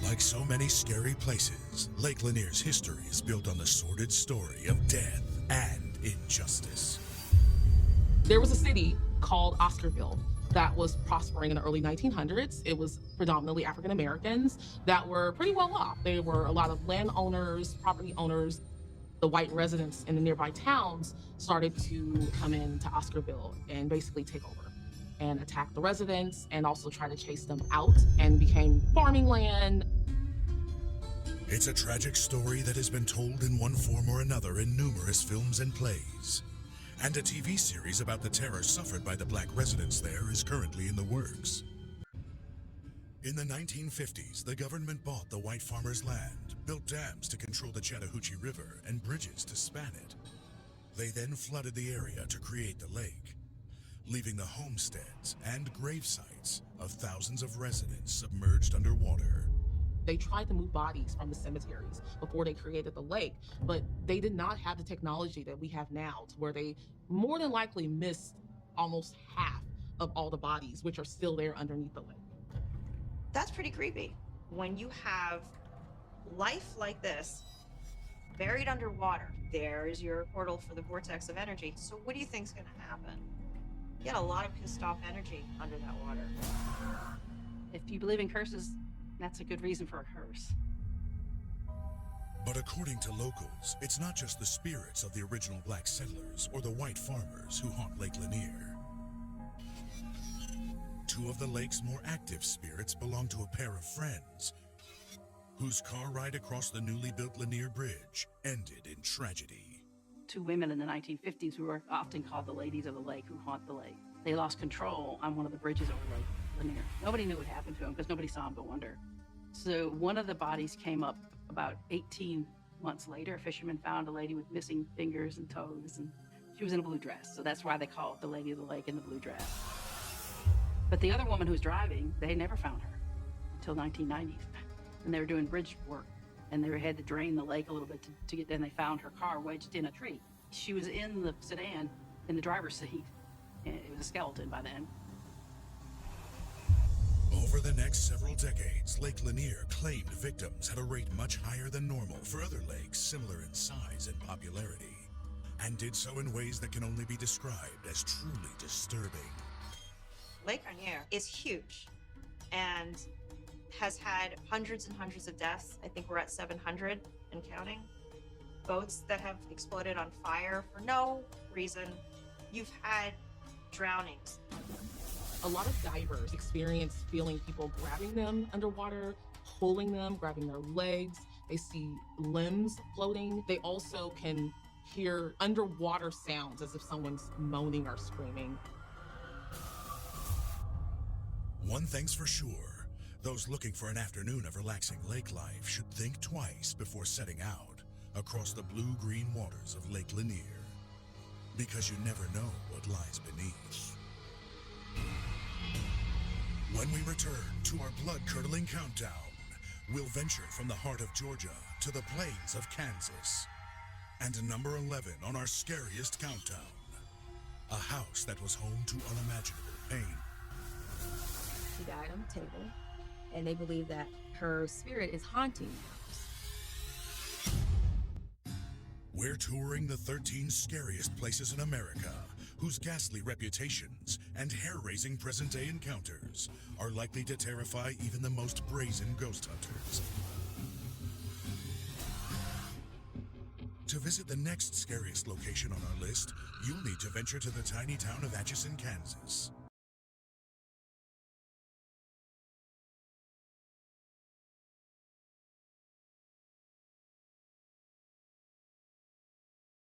Like so many scary places, Lake Lanier's history is built on the sordid story of death and injustice. There was a city called Oscarville that was prospering in the early 1900s. It was predominantly African Americans that were pretty well off. There were a lot of landowners, property owners. The white residents in the nearby towns started to come into Oscarville and basically take over and attack the residents and also try to chase them out, and became farming land. It's a tragic story that has been told in one form or another in numerous films and plays. And a TV series about the terror suffered by the black residents there is currently in the works. In the 1950s, the government bought the white farmers' land, built dams to control the Chattahoochee River, and bridges to span it. They then flooded the area to create the lake, leaving the homesteads and grave sites of thousands of residents submerged underwater. They tried to move bodies from the cemeteries before they created the lake, but they did not have the technology that we have now, to where they more than likely missed almost half of all the bodies, which are still there underneath the lake. That's pretty creepy. When you have life like this, buried underwater, there is your portal for the vortex of energy. So what do you think's gonna happen? You get a lot of pissed off energy under that water. If you believe in curses, that's a good reason for a curse. But according to locals, it's not just the spirits of the original black settlers or the white farmers who haunt Lake Lanier. Two of the lake's more active spirits belong to a pair of friends whose car ride across the newly built Lanier Bridge ended in tragedy. Two women in the 1950s who are often called the ladies of the lake, who haunt the lake. They lost control on one of the bridges over Lake Lanier. Nobody knew what happened to them because nobody saw them go under. So one of the bodies came up about 18 months later. A fisherman found a lady with missing fingers and toes, and she was in a blue dress. So that's why they call it the lady of the lake in the blue dress. But the other woman who was driving, they never found her until 1990s. And they were doing bridge work, and they had to drain the lake a little bit to get there, and they found her car wedged in a tree. She was in the sedan in the driver's seat, and it was a skeleton by then. Over the next several decades, Lake Lanier claimed victims at a rate much higher than normal for other lakes similar in size and popularity, and did so in ways that can only be described as truly disturbing. Lake Lanier is huge and has had hundreds and hundreds of deaths. I think we're at 700 and counting. Boats that have exploded on fire for no reason. You've had drownings. A lot of divers experience feeling people grabbing them underwater, pulling them, grabbing their legs. They see limbs floating. They also can hear underwater sounds as if someone's moaning or screaming. One thing's for sure, those looking for an afternoon of relaxing lake life should think twice before setting out across the blue-green waters of Lake Lanier, because you never know what lies beneath. When we return to our blood-curdling countdown, we'll venture from the heart of Georgia to the plains of Kansas. And number 11 on our scariest countdown, a house that was home to unimaginable pain. She died on the table, and they believe that her spirit is haunting the house. We're touring the 13 scariest places in America, whose ghastly reputations and hair-raising present-day encounters are likely to terrify even the most brazen ghost hunters. To visit the next scariest location on our list, you'll need to venture to the tiny town of Atchison, Kansas.